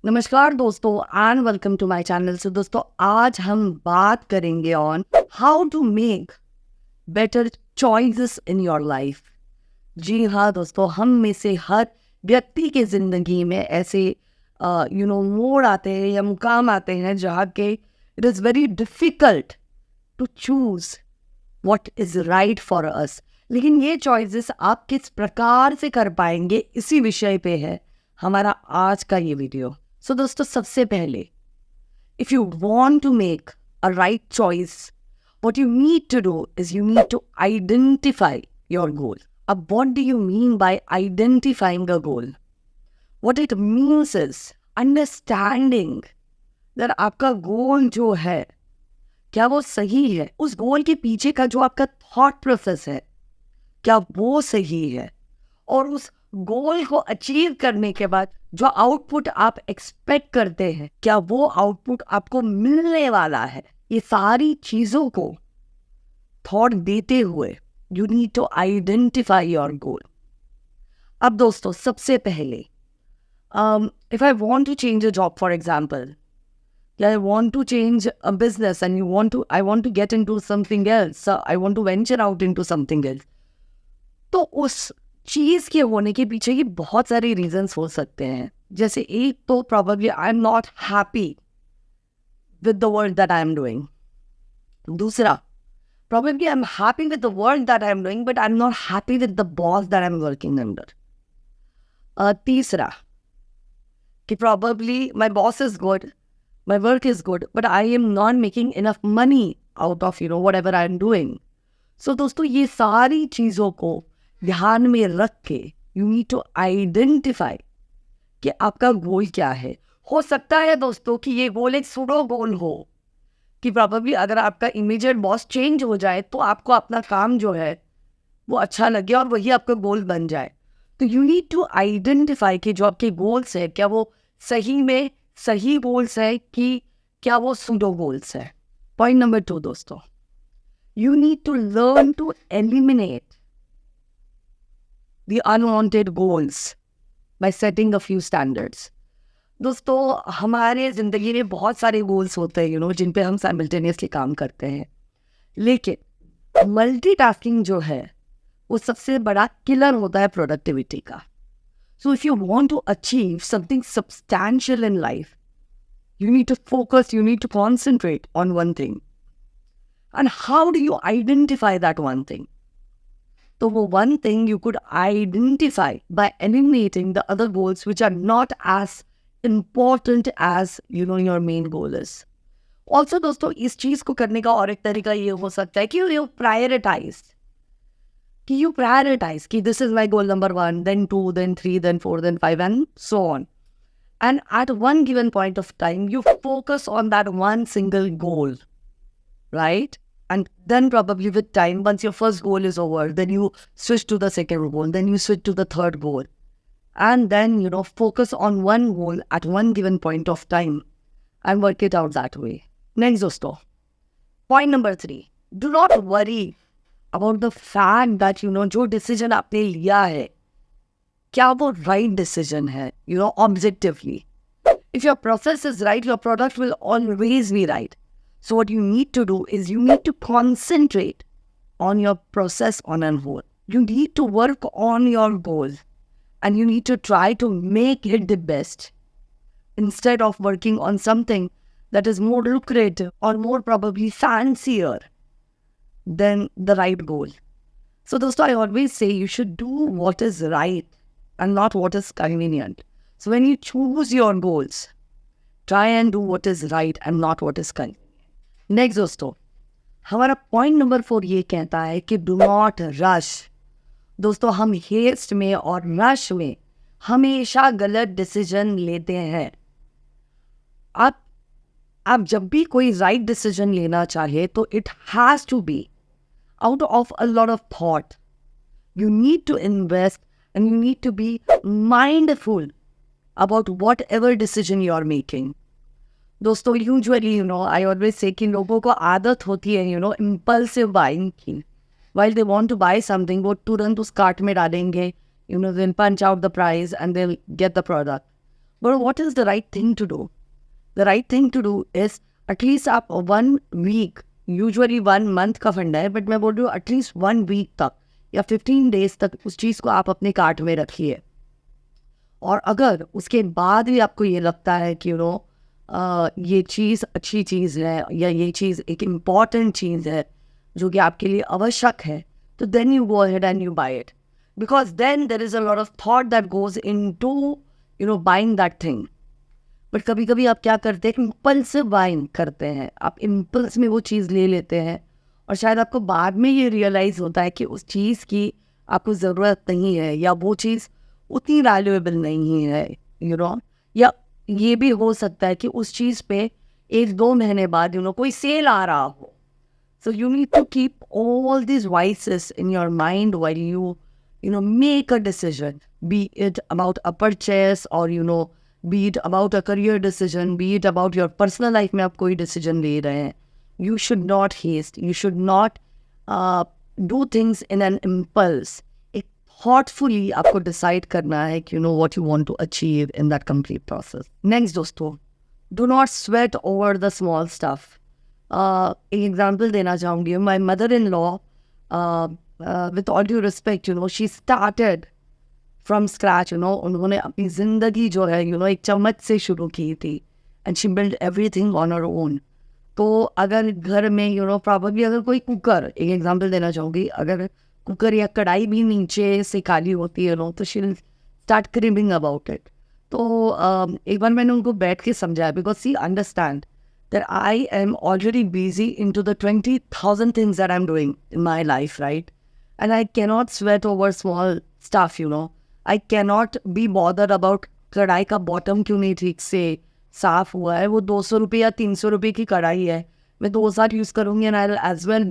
नमस्कार दोस्तों and welcome to my channel. So दोस्तों आज हम बात करेंगे on how to make better choices in your life. जी हाँ दोस्तों, हम में से हर व्यक्ति के ज़िंदगी में ऐसे मोड़ आते हैं या मुकाम आते हैं जहाँ के it is very difficult to choose what is right for us. लेकिन ये चॉइसेस आप किस प्रकार से कर पाएंगे, इसी विषय पे है हमारा आज का ये वीडियो। सो दोस्तों, सबसे पहले if you want to make a right choice, what you need to do is you need to identify your goal. अब what do you mean by identifying a goal? What it means is understanding that आपका गोल जो है क्या वो सही है, उस गोल के पीछे का जो आपका थॉट प्रोसेस है क्या वो सही है, और उस गोल को अचीव करने के बाद जो आउटपुट आप एक्सपेक्ट करते हैं क्या वो आउटपुट आपको मिलने वाला है। ये सारी चीज़ों को थॉट देते हुए you need to identify your goal. अब दोस्तों, सबसे पहले if I want to change a job for example, I want to change a business and I want to get into something else. I want to venture out into something else. तो उस चीज़ के होने के पीछे की बहुत सारे reasons हो सकते हैं। जैसे एक तो probably I am not happy with the work that I am doing. दूसरा, probably I am happy with the work that I am doing but I am not happy with the boss that I am working under. तीसरा, कि probably my boss is good, my work is good, but I am not making enough money out of whatever I am doing. So दोस्तों, ये सारी चीज़ों को ध्यान में रख के you need to identify कि आपका गोल क्या है। हो सकता है दोस्तों कि ये गोल एक सूडो गोल हो, कि प्रॉबेबली अगर आपका इमीडिएट बॉस चेंज हो जाए तो आपको अपना काम जो है वो अच्छा लगे और वही आपका गोल बन जाए। तो यू नीड टू आइडेंटिफाई कि जो आपके गोल्स है क्या वो सही में सही गोल्स है कि क्या वो सूडो गोल्स है। पॉइंट नंबर 2 दोस्तों, you need to learn to eliminate the unwanted goals by setting a few standards. दोस्तों, हमारे ज़िंदगी में बहुत सारे गोल्स होते हैं जिन पे हम साइमल्टेनियसली काम करते हैं, लेकिन मल्टीटास्किंग जो है वो सबसे बड़ा किलर होता है प्रोडक्टिविटी का। So if you want to achieve something substantial in life, you need to focus, you need to concentrate on one thing. And how do you identify that one thing? So one thing you could identify by eliminating the other goals which are not as important as your main goal is. Also दोस्तों, इस चीज़ को करने का और एक तरीका ये हो सकता है कि you prioritize. You prioritize कि this is my goal number 1, then 2, then 3, then 4, then 5, and so on. And at one given point of time, you focus on that one single goal, right? And then probably with time, once your first goal is over, then you switch to the second goal, then you switch to the third goal. And then, focus on one goal at one given point of time and work it out that way. Next, dosto. Point number 3. Do not worry about the fact that जो decision आपने लिया है क्या वो right decision है objectively. If your process is right, your product will always be right. So what you need to do is you need to concentrate on your process on an whole. You need to work on your goal and you need to try to make it the best instead of working on something that is more lucrative or more probably fancier than the right goal. So दोस्तों, I always say you should do what is right and not what is convenient. So when you choose your goals, try and do what is right and not what is convenient. Next दोस्तों, हमारा point number 4 ये कहता है कि do not rush. दोस्तों, हम haste में और रश में हमेशा गलत डिसीजन लेते हैं। आप जब भी कोई राइट डिसीजन लेना चाहे तो it has to be out of a lot of thought. You need to invest and you need to be mindful about whatever decision you are making. दोस्तों, usually I always say कि लोगों को आदत होती है impulsive buying की। While they want to buy something, वो तुरंत उस कार्ट में डालेंगे, they'll punch out the price and they'll get the product. But what is the right thing to do? The right thing to do is at least आप 1 week, usually 1 month का फंडा है, but मैं बोल रही हूँ एटलीस्ट 1 वीक तक या 15 डेज तक उस चीज़ को आप अपने कार्ट में रखिए. और अगर उसके बाद भी आपको ये लगता है कि ये चीज़ अच्छी चीज़ है या ये चीज़ एक इम्पॉर्टेंट चीज़ है जो कि आपके लिए आवश्यक है, तो then you go ahead and you buy it, because then there is a lot of thought that goes into buying that thing. But कभी कभी आप क्या करते हैं, इम्पल्सिव बाइंग करते हैं, आप इम्पल्स में वो चीज़ ले लेते हैं और शायद आपको बाद में ये रियलाइज़ होता है कि उस चीज़ की आपको ज़रूरत नहीं है या वो चीज़ उतनी वैल्यूएबल नहीं है, या ये भी हो सकता है कि उस चीज़ पे 1-2 महीने बाद कोई सेल आ रहा हो. So you need to keep all these vices in your mind while you make a decision, be it about a purchase or, be it about a career decision, be it about your personal life में आप कोई decision ले रहे हैं. You should not haste. You should not do things in an impulse. एक thoughtfully आपको decide करना है कि what you want to achieve in that complete process. Next दोस्तों, do not sweat over the small stuff. एक example देना चाहूँगी. My mother in law, with all due respect, she started from scratch. उन्होंने अपनी ज़िंदगी जो है एक चम्मच से शुरू की थी, and she build everything on her own. तो अगर घर में प्रॉब्लली अगर कोई कुकर, एक एग्जांपल देना चाहूँगी, अगर कुकर या कढ़ाई भी नीचे से खाली होती है तो she will start cribbing about it. तो एक बार मैंने उनको बैठ के समझाया, because see understand that I am already busy into the 20,000 things that I'm doing in my life, right? And I cannot sweat over small stuff, I cannot be bothered about कढ़ाई का बॉटम क्यों नहीं ठीक से साफ हुआ है. वो 200 रुपये या 300 रुपये की कढ़ाई है, मैं 2 साल यूज़ करूँगी and I'll as well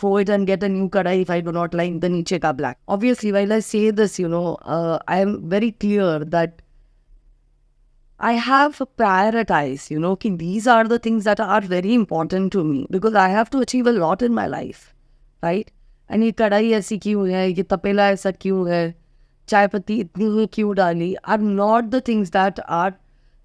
throw it and get a new कढ़ाई if I do not like the नीचे का black. Obviously, while I say this, I am very clear that I have prioritized, कि these are the things that are very important to me because I have to achieve a lot in my life, right? And ये कढ़ाई ऐसी क्यों है, ये तपेला ऐसा क्यों है, चाय पत्ती इतनी ही क्यों डाली, are not the things that are,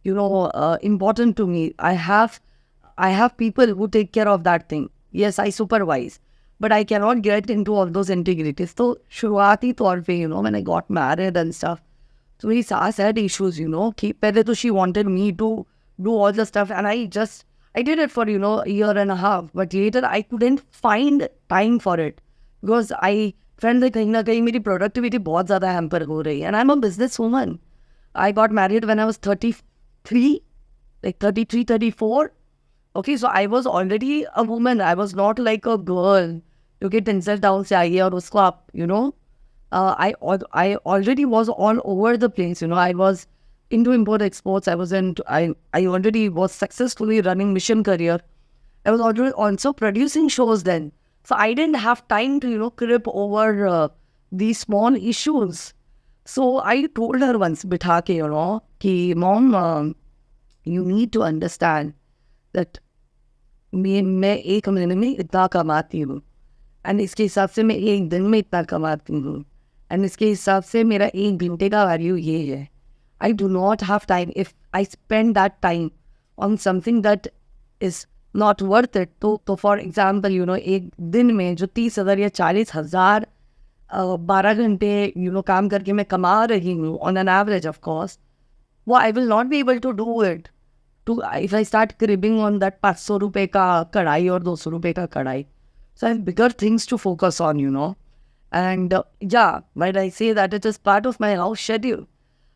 important to me. I have people who take care of that thing. Yes, I supervise, but I cannot get into all those integrities. तो शुरुआती तौर पे, when I got married and stuff, so मेरी सास had issues, कि पहले तो she wanted me to do all the stuff and I did it for, a year and a half, but later I couldn't find time for it because I felt that कहीं ना कहीं मेरी productivity बहुत ज़्यादा hamper हो रही है. And I'm a business woman. I got married when I was 33, like 33, 34. Okay, so I was already a woman. I was not like a girl जो कि टेंशन टाउन से आई है और उसको आप, I already was all over the place. I was into import exports. I already was successfully running mission career. I was already also producing shows then. So I didn't have time to, crib over these small issues. So I told her once, bitha ke, ki mom, you need to understand that मैं एक महीने में इतना कमाती हूँ and इसके हिसाब से मैं एक दिन में इतना कमाती हूँ एंड इसके हिसाब से मेरा 1 घंटे का वैल्यू ये है. I do not have time. If I spend that time on something that is not worth it, तो फॉर एग्जाम्पल एक दिन में जो 30,000 या 40,000 12 घंटे काम करके मैं कमा रही हूँ on an average of course, वो I will not be able to do it if I start cribbing on that 500 रुपये का कढ़ाई और 200 रुपये का कढ़ाई. So I have bigger things to focus on, And when I say that it is part of my house schedule,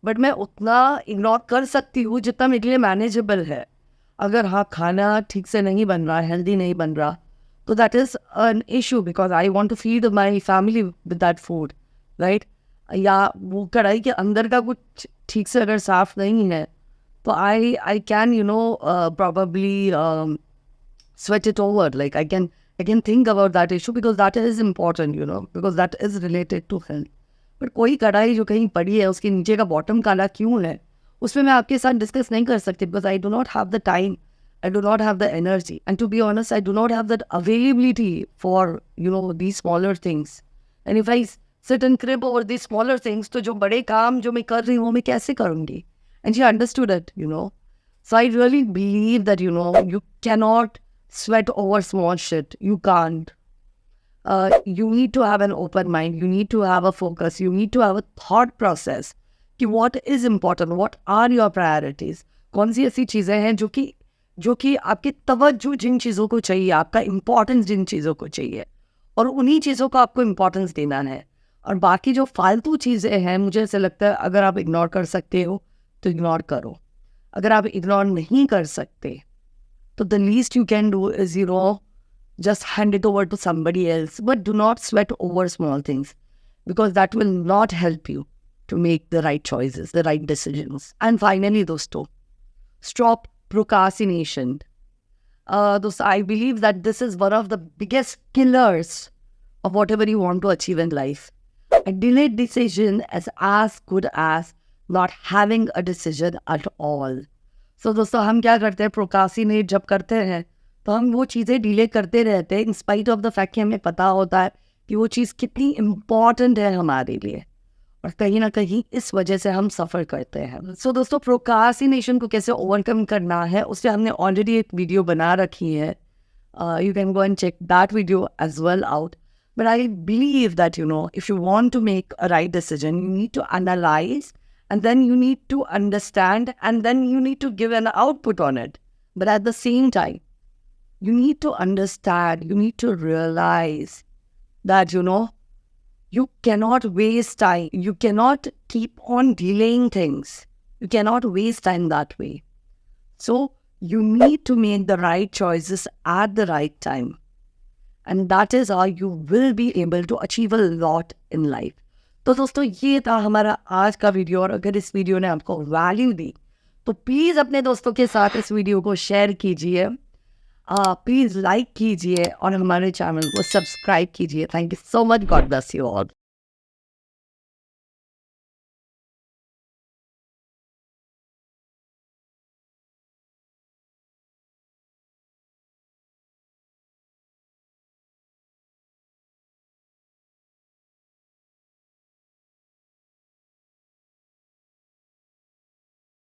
but मैं उतना ignore कर सकती हूँ जितना मेरे लिए मैनेजेबल है. अगर हाँ खाना ठीक से नहीं बन रहा, हेल्दी नहीं बन रहा, तो that is an issue because I want to feed my family with that food, right. या वो कढ़ाई के अंदर का कुछ ठीक से अगर साफ नहीं है तो I can probably sweat it over. Like I can think about that issue because that is important, because that is related to health. But कोई कढ़ाई जो कहीं पड़ी है उसके नीचे का बॉटम काला क्यों है, उसमें मैं आपके साथ डिस्कस नहीं कर सकती because I do not have the time, I do not have the energy, and to be honest I do not have that availability for these smaller things. And if I sit and crib over these smaller things, तो जो बड़े काम जो मैं कर रही हूँ मैं कैसे करूँगी. and she understood it, So I really believe that, you cannot sweat over small shit. You can't. You need to have an open mind. You need to have a focus. You need to have a thought process कि what is important, what are your priorities. कौन सी ऐसी चीज़ें हैं जो कि आपकी तवज्जो जिन चीज़ों को चाहिए, आपका इम्पोर्टेंस जिन चीज़ों को चाहिए, और उन्हीं चीज़ों को आपको इम्पोर्टेंस देना है. और बाकी जो फालतू चीज़ें हैं, मुझे ऐसा लगता है अगर आप इग्नोर कर सकते हो तो इग्नोर करो. अगर आप इग्नोर नहीं कर सकते तो the least you can do is, just hand it over to somebody else. But do not sweat over small things, because that will not help you to make the right choices, the right decisions. And finally, dosto, stop procrastination. Dosto, I believe that this is one of the biggest killers of whatever you want to achieve in life. A delayed decision is as good as not having a decision at all. So दोस्तों, हम क्या करते हैं, procrastinate जब करते हैं तो हम वो चीज़ें डिले करते रहते हैं, in spite of the fact कि हमें पता होता है कि वो चीज़ कितनी इम्पॉर्टेंट है हमारे लिए, और कहीं ना कहीं इस वजह से हम सफ़र करते हैं. सो दोस्तों, प्रोक्रास्टिनेशन को कैसे ओवरकम करना है उससे हमने ऑलरेडी एक वीडियो बना रखी है. You can go and check that video as well out. But I believe that, if you want to make a right decision, you need to analyze, and then you need to understand, and then you need to give an output on it. But at the same time, you need to understand, you need to realize that, you cannot waste time. You cannot keep on delaying things. You cannot waste time that way. So you need to make the right choices at the right time. And that is how you will be able to achieve a lot in life. तो दोस्तों, ये था हमारा आज का video, और अगर इस वीडियो ने आपको वैल्यू दी तो प्लीज़ अपने दोस्तों के साथ इस वीडियो को शेयर कीजिए, प्लीज़ लाइक कीजिए और हमारे चैनल को सब्सक्राइब कीजिए. Thank you so much. God bless you all.